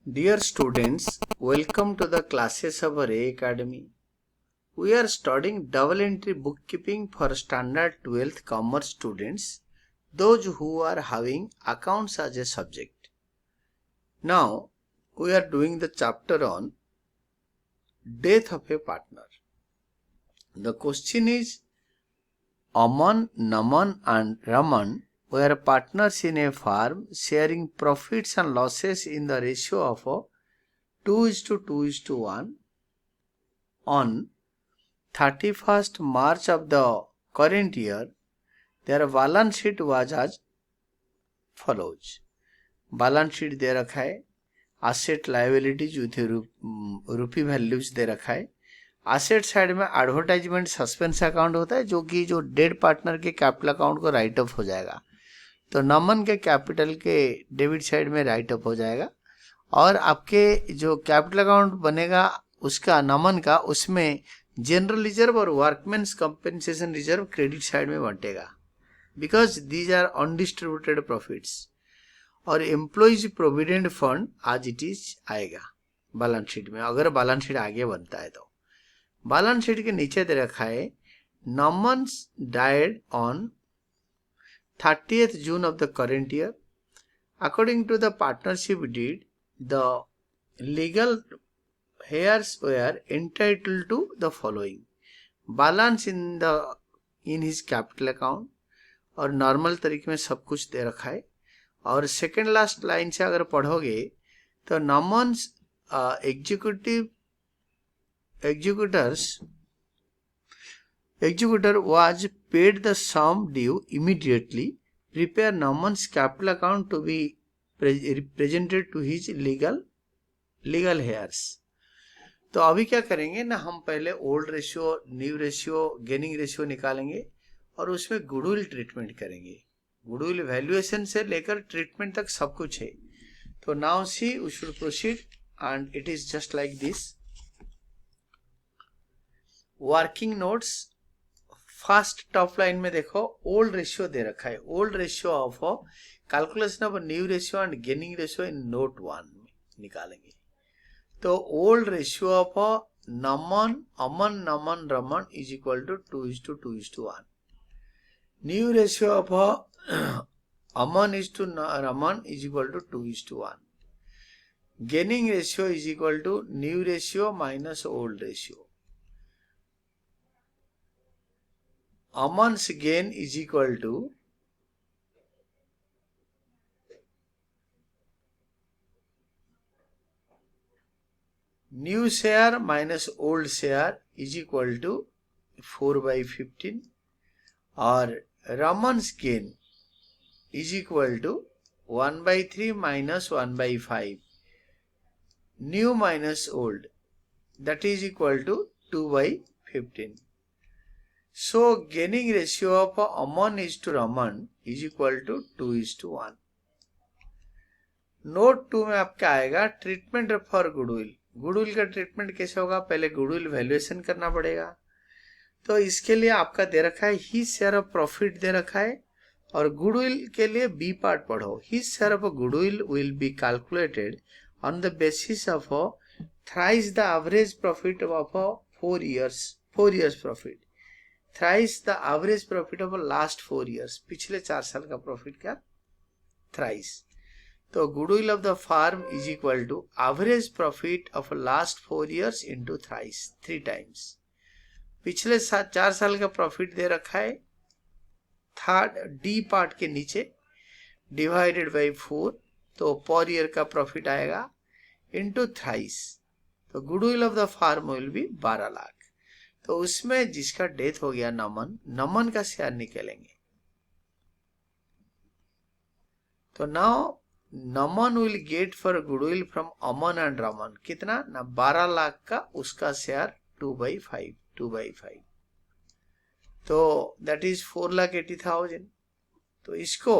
Dear students, welcome to the classes of Ray Academy. We are studying double entry bookkeeping for standard 12th commerce students, those who are having accounts as a subject. Now, we are doing the chapter on death of a partner. The question is, Aman, Naman and Raman were partners in a firm sharing profits and losses in the ratio of 2:2:1. On 31st March of the current year, their balance sheet was as follows. Balance sheet दे रखा है, asset liabilities with rupee values दे रखा है. Asset side में advertisement suspense account होता है जो कि जो डेड पार्टनर के कैपिटल अकाउंट को राइट ऑफ हो जाएगा. तो नमन के कैपिटल के डेबिट साइड में राइट ऑफ हो जाएगा और आपके जो कैपिटल अकाउंट बनेगा उसका नमन का उसमें जनरल रिजर्व और workmen's compensation reserve credit side में बंटेगा because these are undistributed profits. और employees provident fund as it is आएगा बैलेंस शीट में अगर बैलेंस शीट आगे बनता है. तो बैलेंस शीट के नीचे दे रखा है Naman's died on 30th June of the current year. According to the partnership deed, the legal heirs were entitled to the following: balance in his capital account और नॉर्मल तरीके में सब कुछ दे रखा है. और सेकेंड लास्ट लाइन से अगर पढ़ोगे तो नमन्स executor was paid the sum due immediately. Prepare Naman's capital account to be presented to his legal heirs. तो अभी क्या करेंगे ना, हम पहले old ratio, new ratio, gaining ratio निकालेंगे और उसमें गुडविल ट्रीटमेंट करेंगे. गुडविल वैल्यूएशन से लेकर ट्रीटमेंट तक सब कुछ है. तो now see we should proceed and it is just like this. Working notes first top line में देखो ओल्ड रेशियो दे रखा है. Old ratio of calculation of new ratio and gaining ratio in note 1 में निकालेंगे. तो old ratio of Aman Naman Raman is equal to 2:2:1. New ratio of Aman is to Raman is equal to 2:1. Gaining ratio is equal to new ratio minus old ratio. Aman's gain is equal to new share minus old share is equal to 4/15 और Raman's gain is equal to 1/3 minus 1/5 new minus old that is equal to 2/15. So gaining ratio of Aman is to Raman is equal to 2:1. Note 2 में आपका आएगा treatment for goodwill. Goodwill का treatment कैसे होगा, पहले goodwill valuation करना पड़ेगा. तो इसके लिए आपका दे रखा है ही शेयर ऑफ प्रॉफिट दे रखा है और गुडविल के लिए बी पार्ट पढ़ो. His share of goodwill will be calculated on the basis of thrice the average profit of 4 years profit. Thrice the average profit of last 4 years, पिछले 4 साल का प्रॉफिट का थ्राइस. तो goodwill of the firm is equal to average profit of last 4 years into thrice 3 times. पिछले 4 साल का profit दे रखा है थर्ड डी पार्ट के नीचे डिवाइडेड बाई 4. तो पर ईयर का प्रॉफिट आएगा इंटू थ्राइस. तो goodwill of the firm will be 12 lakh. तो उसमें जिसका डेथ हो गया नमन का शेयर निकलेंगे. तो now Naman will get for goodwill from Aman and Raman कितना ना 12 लाख का उसका शेयर 2/5. तो दैट इज 4,80,000. तो इसको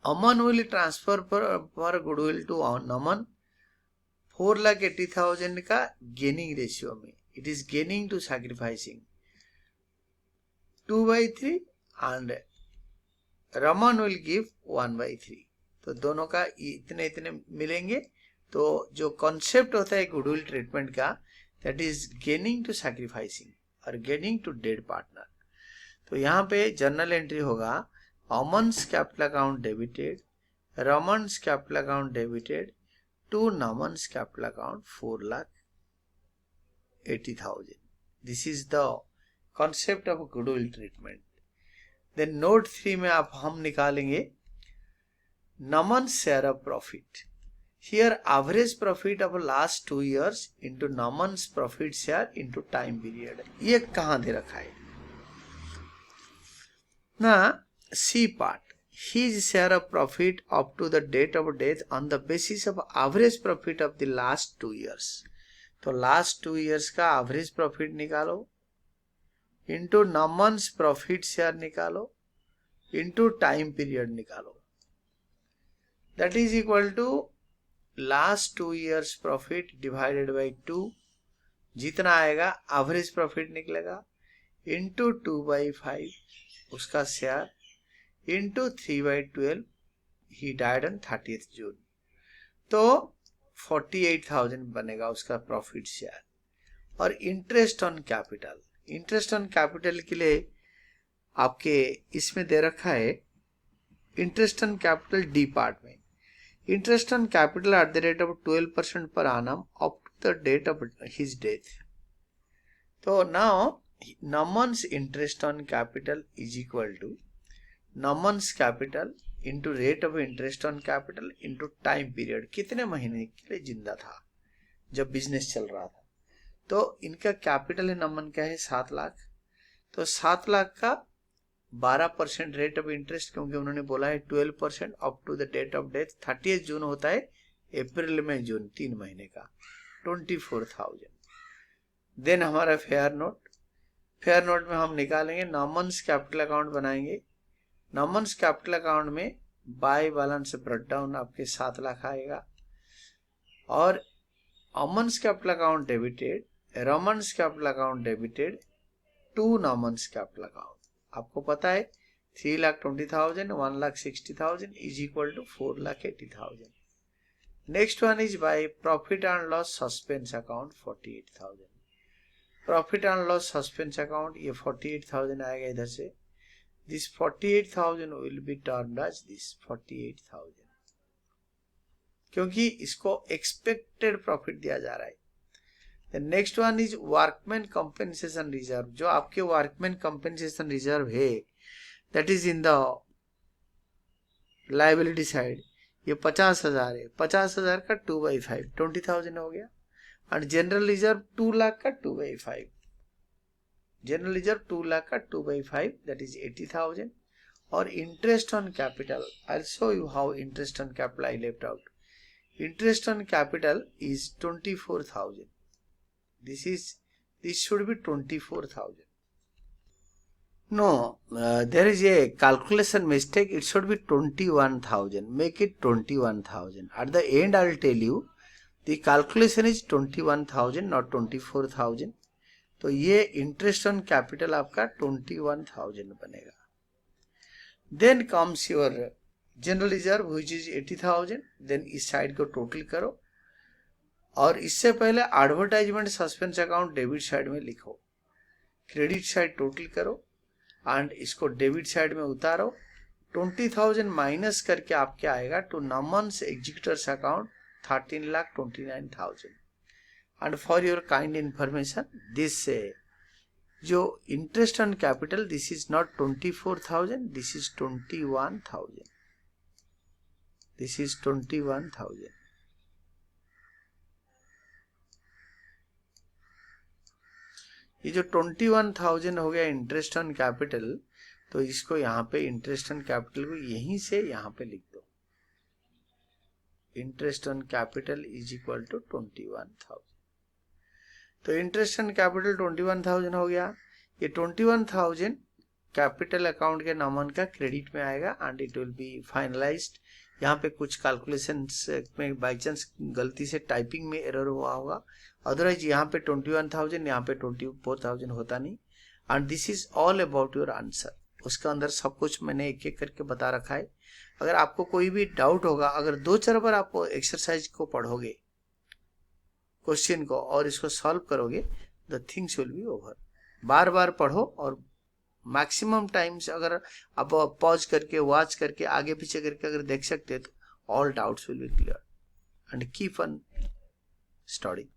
Aman will transfer for goodwill to Naman 4,80,000 का गेनिंग रेशियो में. It is gaining to sacrificing 2/3 and Raman will give 1/3. तो दोनों का इतने इतने मिलेंगे तो जो कॉन्सेप्ट होता है गुडविल ट्रीटमेंट का, that is gaining to sacrificing और गेनिंग टू डेड पार्टनर। तो यहाँ पे जर्नल एंट्री होगा Aman's capital account debited, Raman's capital account debited to Naman's capital account 4,80,000। This is the concept of goodwill treatment. Then note 3 में आप हम निकालेंगे Naman share of profit. Here average profit of last 2 years into Naman's profit share into time period. ये कहाँ दे रखा है ना, C part, his share of profit up to the date of death on the basis of average profit of the last 2 years। तो last 2 years का average profit निकालो into Naman's profit share निकालो into time period निकालो, that is equal to last 2 years profit divided by 2, जितना आएगा average profit निकलेगा, into 2/5 उसका share, into 3/12, he died on 30th June। तो 48,000 बनेगा उसका प्रॉफिट शेयर। और interest on capital, interest on capital के लिए आपके इसमें दे रखा है interest on capital D part में, interest on capital at the rate of 12% per annum up to the date of his death. तो now Naman's interest on capital is equal to Naman's capital into rate of interest on capital into time period, कितने महीने के लिए जिंदा था जब business चल रहा था। तो इनका कैपिटल नमन क्या है 7 लाख, तो 7 लाख का 12% रेट ऑफ इंटरेस्ट, क्योंकि उन्होंने बोला है 12% up to the date of death 30th June होता है, अप्रैल में जून 3 महीने का 24,000। देन हमारा फेयर नोट, फेयर नोट में हम निकालेंगे नॉमन्स कैपिटल अकाउंट बनाएंगे, नॉमन्स कैपिटल अकाउंट में बाय बैलेंस ब्रेक डाउन आपके 7 लाख आएगा, और Aman's capital account debited, Raman's capital account debited to Naman's capital account. आपको पता है 3,20,000 1,60,000 is equal to 4,80,000। Next one is by profit and loss suspense account 48,000। Profit and loss suspense account ये 48,000 आएगा इधर से, this 48,000 will be termed as this 48,000, क्योंकि इसको expected profit दिया जा रहा है। The next one is workman compensation reserve. जो आपके वर्कमैन कंपेंसेशन रिजर्व है that is in the liability side, ये 50,000 है, 50,000 का 2/5 20,000 हो गया, और जनरल रिजर्व 2 लाख का 2/5, जनरल रिजर्व 2 लाख का 2/5 दैट इज 80,000। और interest on capital, I show you how interest on capital I left out. Interest on capital is 24,000, this should be 24,000। no, there is a calculation mistake, it should be 21,000, make it 21,000। at the end I will tell you the calculation is 21,000 not 24,000। तो ये interest on capital आपका 21,000 बनेगा। Then comes your general reserve which is 80,000। Then इस side को total करो, और इससे पहले advertisement suspense account debit side में लिखो, क्रेडिट साइड टोटल करो एंड इसको डेबिट साइड में उतारो। 20,000 माइनस करके आपके आएगा to Naman's executors account 13,29,000। And for your kind information this जो interest on capital this is not 24,000, this is 21,000, this is 21,000। ये जो 21,000 हो गया इंटरेस्ट ऑन कैपिटल, तो इसको यहाँ पे इंटरेस्ट ऑन कैपिटल को यहीं से यहाँ पे लिख दो, interest on capital is equal to 21,000। तो इंटरेस्ट ऑन कैपिटल 21,000 हो गया। ये 21,000 कैपिटल अकाउंट के नमन का क्रेडिट में आएगा and it will be finalised. यहाँ पे कुछ कैलकुलेशंस में बाई चांस गलती से टाइपिंग में एरर हुआ होगा, अदरवाइज यहाँ पे 21,000 यहाँ पे 24,000 होता नहीं। And this is all about your answer. उसके अंदर सब कुछ मैंने एक एक करके बता रखा है। अगर आपको कोई भी डाउट होगा, अगर 2-4 बार आप एक्सरसाइज को पढ़ोगे क्वेश्चन को और इसको सॉल्व करोगे, the things will be over. बार बार पढ़ो और मैक्सिमम टाइम्स अगर आप पॉज करके वॉच करके आगे पीछे करके अगर देख सकते तो all doubts will be clear and keep on study.